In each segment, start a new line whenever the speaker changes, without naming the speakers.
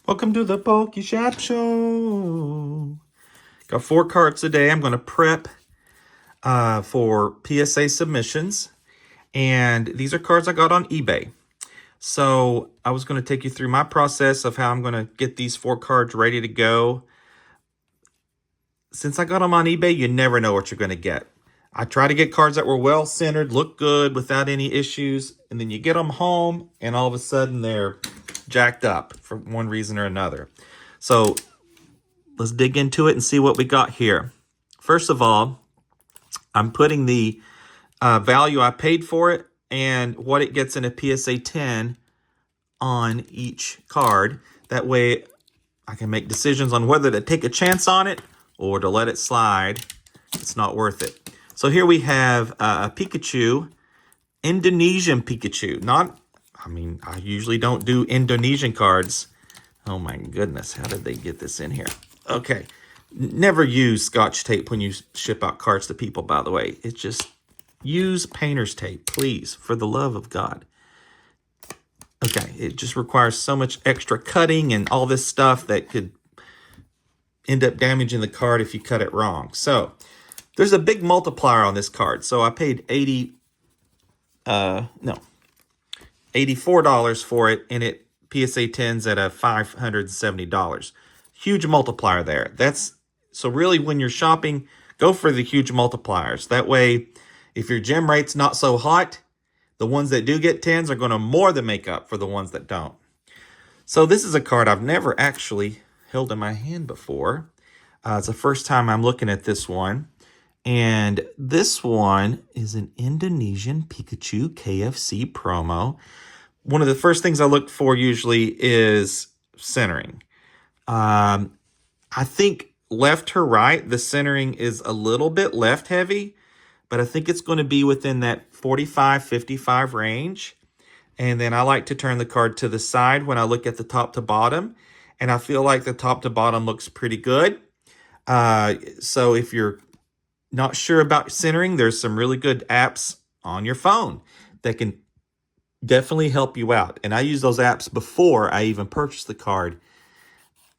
Welcome to the Poke Shop Show. Got 4 cards today. I'm going to prep for PSA submissions. And these are cards I got on eBay. So I was going to take you through my process of how I'm going to get these 4 cards ready to go. Since I got them on eBay, you never know what you're going to get. I try to get cards that were well-centered, look good, without any issues. And then you get them home, and all of a sudden they're jacked up for one reason or another. So let's dig into it and see what we got here. First of all, I'm putting the value I paid for it and what it gets in a PSA 10 on each card. That way I can make decisions on whether to take a chance on it or to let it slide. It's not worth it. So here we have a Pikachu, Indonesian Pikachu. I usually don't do Indonesian cards. Oh my goodness, how did they get this in here? Okay, never use Scotch tape when you ship out cards to people, by the way. It's just use painter's tape, please, for the love of God. Okay, it just requires so much extra cutting and all this stuff that could end up damaging the card if you cut it wrong. So there's a big multiplier on this card. So I paid $84 for it, and it PSA 10's at a $570. Huge multiplier there. So really when you're shopping, go for the huge multipliers. That way, if your gem rate's not so hot, the ones that do get 10s are going to more than make up for the ones that don't. So this is a card I've never actually held in my hand before. It's the first time I'm looking at this one. And this one is an Indonesian Pikachu KFC promo. One of the first things I look for usually is centering. I think left to right, the centering is a little bit left heavy, but I think it's going to be within that 45-55 range. And then I like to turn the card to the side when I look at the top to bottom. And I feel like the top to bottom looks pretty good. So if you're not sure about centering, there's some really good apps on your phone that can definitely help you out. And I use those apps before I even purchase the card.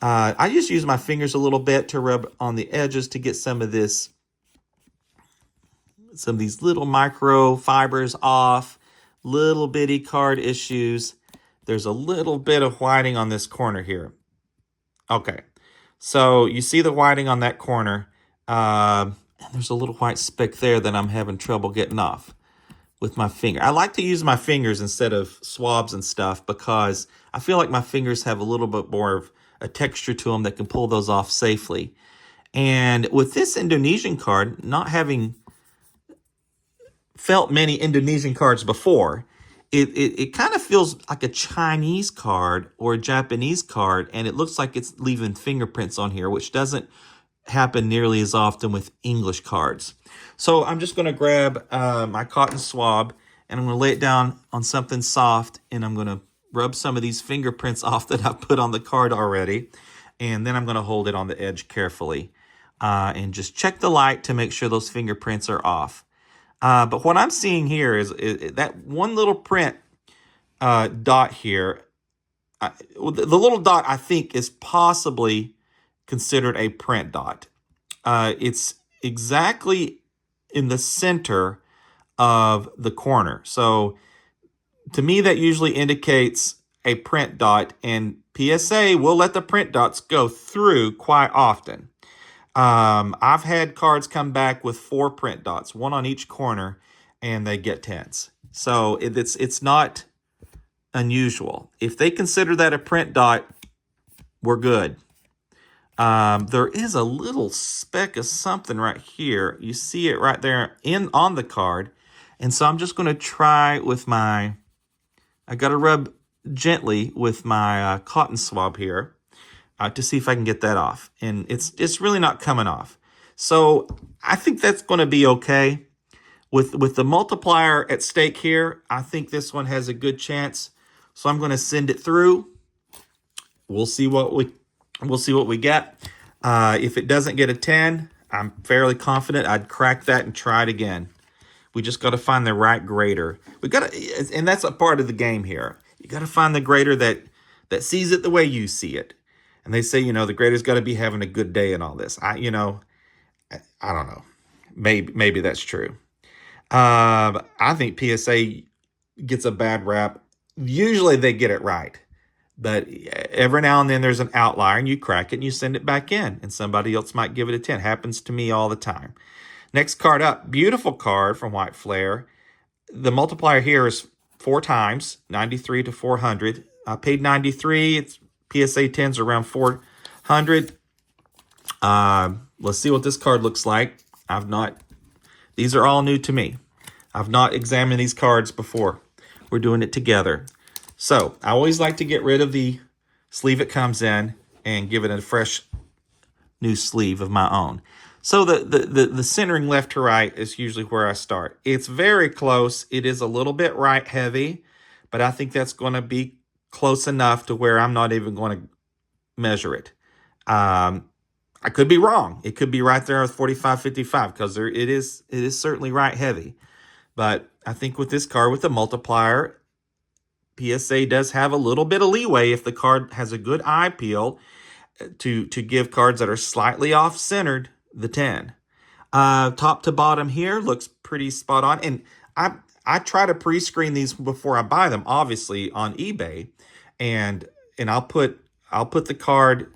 I just use my fingers a little bit to rub on the edges to get some of these little micro fibers off, little bitty card issues. There's a little bit of whiting on this corner here. Okay, so you see the whiting on that corner. And there's a little white speck there that I'm having trouble getting off with my finger. I like to use my fingers instead of swabs and stuff because I feel like my fingers have a little bit more of a texture to them that can pull those off safely. And with this Indonesian card, not having felt many Indonesian cards before, it kind of feels like a Chinese card or a Japanese card, and it looks like it's leaving fingerprints on here, which doesn't happen nearly as often with English cards. So I'm just going to grab my cotton swab, and I'm going to lay it down on something soft, and I'm going to rub some of these fingerprints off that I've put on the card already, and then I'm going to hold it on the edge carefully and just check the light to make sure those fingerprints are off. But what I'm seeing here is that one little print dot here. The little dot, I think, is possibly considered a print dot. It's exactly in the center of the corner. So to me, that usually indicates a print dot, and PSA will let the print dots go through quite often. I've had cards come back with 4 print dots, one on each corner, and they get 10s. So it's not unusual. If they consider that a print dot, we're good. There is a little speck of something right here. You see it right there on the card. And so I'm just going to try with I got to rub gently with my cotton swab here to see if I can get that off. And it's really not coming off. So I think that's going to be okay. With the multiplier at stake here, I think this one has a good chance. So I'm going to send it through. We'll see what we get. If it doesn't get a 10, I'm fairly confident I'd crack that and try it again. We just got to find the right grader. And that's a part of the game here. You got to find the grader that that sees it the way you see it. And they say, the grader's got to be having a good day and all this. I don't know. Maybe that's true. I think PSA gets a bad rap. Usually they get it right. But every now and then there's an outlier and you crack it and you send it back in. And somebody else might give it a 10. Happens to me all the time. Next card up. Beautiful card from White Flare. The multiplier here is 4 times, 93 to 400. I paid 93. It's PSA 10s around 400. Let's see what this card looks like. These are all new to me. I've not examined these cards before. We're doing it together. So I always like to get rid of the sleeve it comes in and give it a fresh new sleeve of my own. So the centering left to right is usually where I start. It's very close. It is a little bit right heavy, but I think that's going to be close enough to where I'm not even going to measure it. I could be wrong. It could be right there with 45-55 because it is certainly right heavy. But I think with this card with the multiplier, PSA does have a little bit of leeway if the card has a good eye peel to give cards that are slightly off-centered the 10. Top to bottom here looks pretty spot on. And I try to pre-screen these before I buy them, obviously, on eBay. And I'll put the card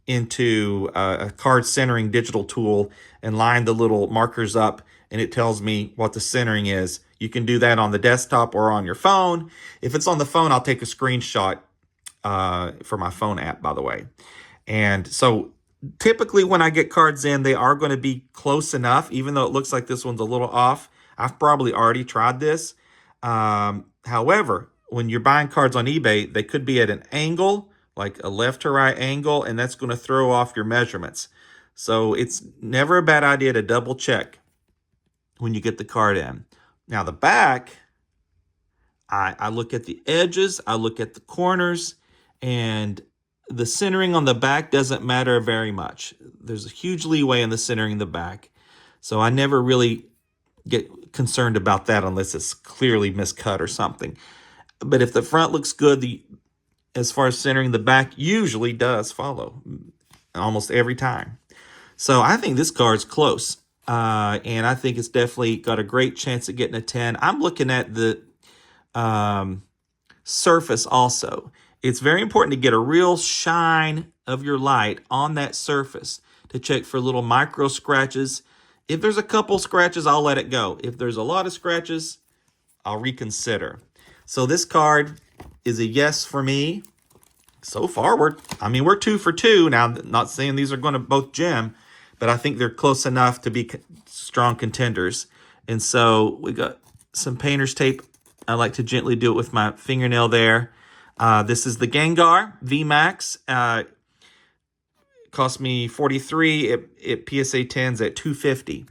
into a card centering digital tool and line the little markers up, and it tells me what the centering is. You can do that on the desktop or on your phone. If it's on the phone, I'll take a screenshot for my phone app, by the way. And so typically when I get cards in, they are going to be close enough, even though it looks like this one's a little off. I've probably already tried this. However, when you're buying cards on eBay, they could be at an angle, like a left to right angle, and that's going to throw off your measurements. So it's never a bad idea to double check when you get the card in. Now the back, I look at the edges, I look at the corners, and the centering on the back doesn't matter very much. There's a huge leeway in the centering in the back. So I never really get concerned about that unless it's clearly miscut or something. But if the front looks good, as far as centering, the back usually does follow almost every time. So I think this card's close. And I think it's definitely got a great chance at getting a 10. I'm looking at the surface also. It's very important to get a real shine of your light on that surface to check for little micro scratches. If there's a couple scratches, I'll let it go. If there's a lot of scratches, I'll reconsider. So this card is a yes for me. So far, we're 2 for 2. Now, not saying these are going to both gem, but I think they're close enough to be strong contenders. And so we got some painter's tape. I like to gently do it with my fingernail there. This is the Gengar V-Max. Cost me $43. It PSA 10s at $250.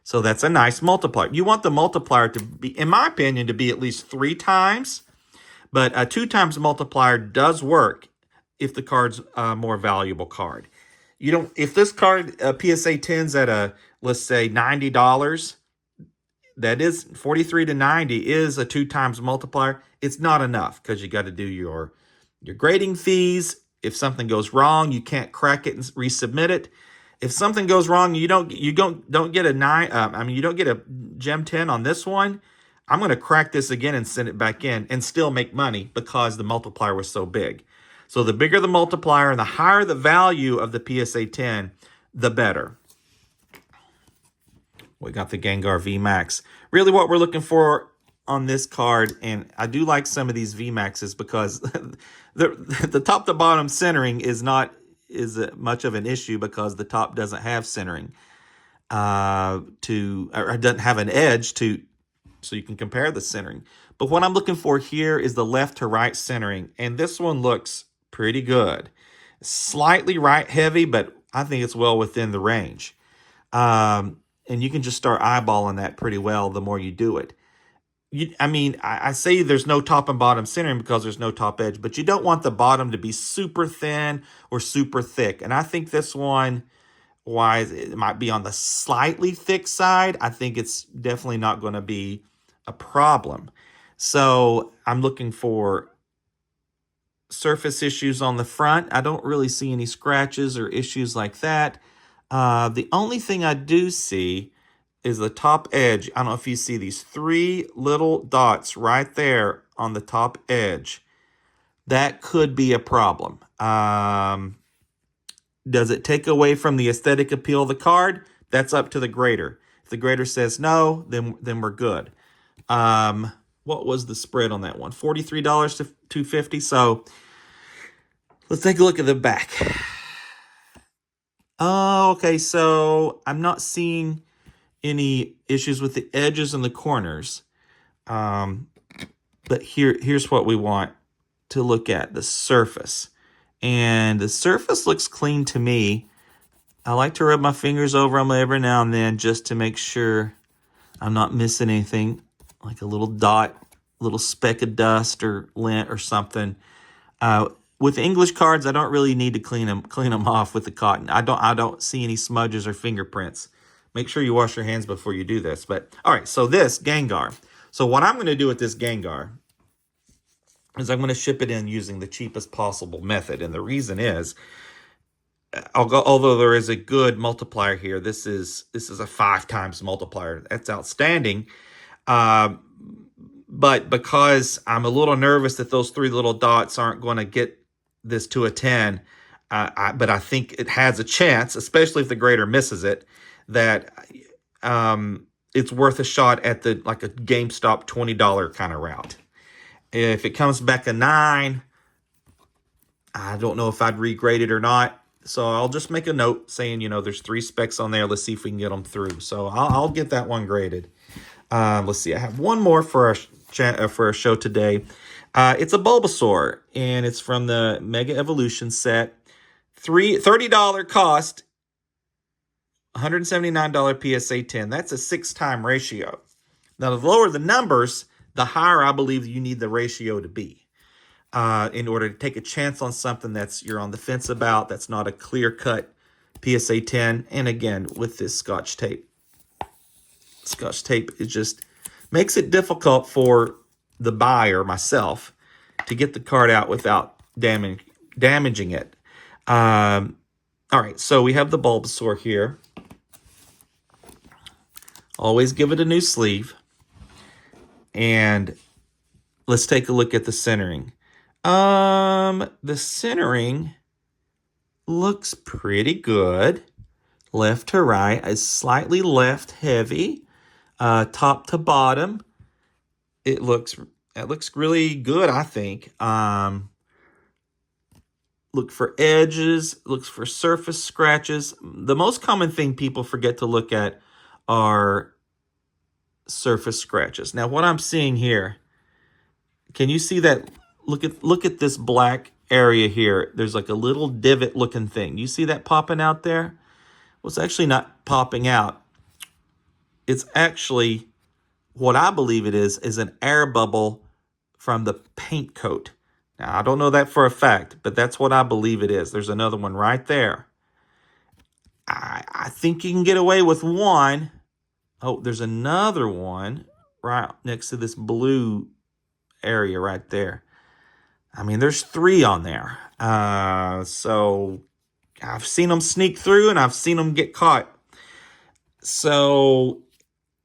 So that's a nice multiplier. You want the multiplier to be, in my opinion, to be at least 3 times. But a 2 times multiplier does work if the card's a more valuable card. If this card PSA 10's at let's say $90, that is 43 to 90 is a 2 times multiplier. It's not enough because you got to do your grading fees. If something goes wrong, you can't crack it and resubmit it. If something goes wrong, you don't get a 9. You don't get a gem 10 on this one. I'm going to crack this again and send it back in and still make money because the multiplier was so big. So the bigger the multiplier and the higher the value of the PSA 10, the better. We got the Gengar V-Max. Really what we're looking for on this card, and I do like some of these V-Maxes because the top to bottom centering is much of an issue because the top doesn't have centering or doesn't have an edge so you can compare the centering. But what I'm looking for here is the left to right centering, and this one looks pretty good. Slightly right heavy, but I think it's well within the range. And you can just start eyeballing that pretty well the more you do it. I say there's no top and bottom centering because there's no top edge, but you don't want the bottom to be super thin or super thick. And I think this one, it might be on the slightly thick side. I think it's definitely not going to be a problem. So I'm looking for surface issues on the front. I don't really see any scratches or issues like that. The only thing I do see is the top edge. I don't know if you see these 3 little dots right there on the top edge. That could be a problem. Does it take away from the aesthetic appeal of the card? That's up to the grader. If the grader says no, then we're good. What was the spread on that one? $43 to $250. So let's take a look at the back. Oh, okay. So I'm not seeing any issues with the edges and the corners. But here's what we want to look at, the surface. And the surface looks clean to me. I like to rub my fingers over them every now and then just to make sure I'm not missing anything, like a little dot, a little speck of dust or lint or something. With English cards, I don't really need to clean them off with the cotton. I don't see any smudges or fingerprints. Make sure you wash your hands before you do this. But all right, so this Gengar. So what I'm going to do with this Gengar is I'm going to ship it in using the cheapest possible method. And the reason is, although there is a good multiplier here, this is a 5 times multiplier. That's outstanding. But because I'm a little nervous that those 3 little dots aren't going to get this to a 10, but I think it has a chance, especially if the grader misses it, that it's worth a shot at like a GameStop $20 kind of route. If it comes back a 9, I don't know if I'd regrade it or not. So I'll just make a note saying, there's 3 specs on there. Let's see if we can get them through. So I'll get that one graded. Let's see. I have one more for our show today. It's a Bulbasaur, and it's from the Mega Evolution set. $30 cost, $179 PSA 10. That's a 6-time ratio. Now, the lower the numbers, the higher I believe you need the ratio to be in order to take a chance on something you're on the fence about, that's not a clear-cut PSA 10. And again, with this Scotch tape. Scotch tape, it just makes it difficult for the buyer, myself, to get the card out without damaging it. All right, so we have the Bulbasaur here. Always give it a new sleeve. And let's take a look at the centering. The centering looks pretty good. Left to right is slightly left heavy. Top to bottom, it looks really good, I think. Look for edges, looks for surface scratches. The most common thing people forget to look at are surface scratches. Now, what I'm seeing here, can you see that? Look at this black area here. There's like a little divot looking thing. You see that popping out there? Well, it's actually not popping out. It's actually, what I believe it is an air bubble from the paint coat. Now, I don't know that for a fact, but that's what I believe it is. There's another one right there. I think you can get away with one. Oh, there's another one right next to this blue area right there. I mean, there's 3 on there. So I've seen them sneak through and I've seen them get caught. So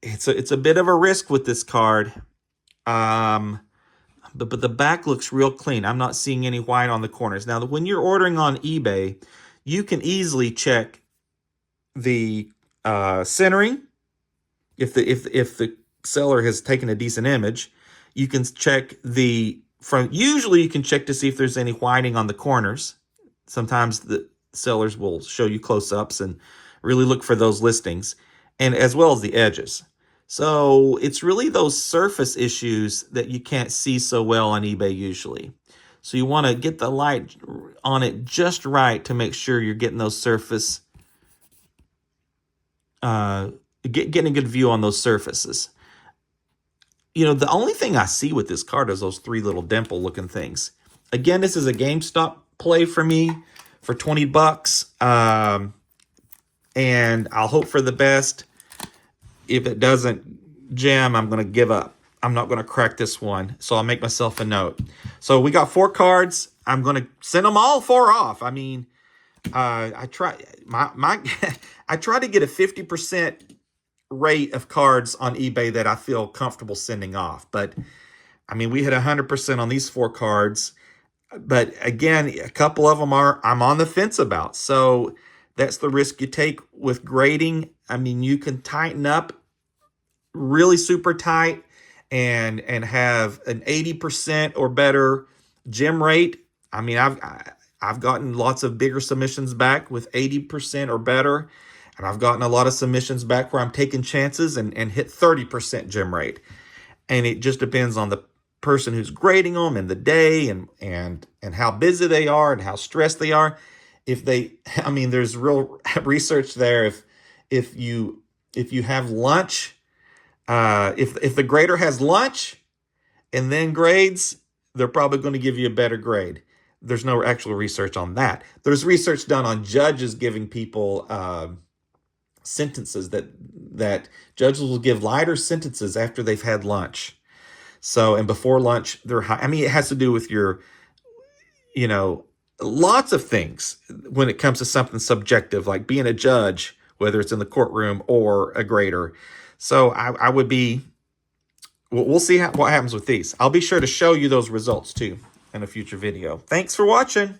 it's a bit of a risk with this card. But the back looks real clean. I'm not seeing any white on the corners. Now, when you're ordering on eBay, you can easily check the centering. If the seller has taken a decent image, you can check the front. Usually, you can check to see if there's any whiting on the corners. Sometimes the sellers will show you close-ups and really look for those listings, and as well as the edges. So it's really those surface issues that you can't see so well on eBay usually. So you want to get the light on it just right to make sure you're getting those surface, getting a good view on those surfaces. The only thing I see with this card is those 3 little dimple looking things. Again, this is a GameStop play for me for $20. And I'll hope for the best. If it doesn't jam, I'm going to give up. I'm not going to crack this one. So I'll make myself a note. So we got 4 cards. I'm going to send them all 4 off. I mean, I try I try to get a 50% rate of cards on eBay that I feel comfortable sending off. But I mean, we hit 100% on these 4 cards. But again, a couple of them I'm on the fence about. So that's the risk you take with grading. I mean, you can tighten up really super tight and have an 80% or better gem rate. I mean, I've gotten lots of bigger submissions back with 80% or better. And I've gotten a lot of submissions back where I'm taking chances and hit 30% gem rate. And it just depends on the person who's grading them and the day and how busy they are and how stressed they are. If they, I mean, there's real research there. If you have lunch, if the grader has lunch and then grades, they're probably going to give you a better grade. There's no actual research on that. There's research done on judges giving people sentences that judges will give lighter sentences after they've had lunch. So, and before lunch, they're high. I mean, it has to do with your, lots of things when it comes to something subjective, like being a judge, whether it's in the courtroom or a grader. So I would be, we'll see what happens with these. I'll be sure to show you those results too in a future video. Thanks for watching.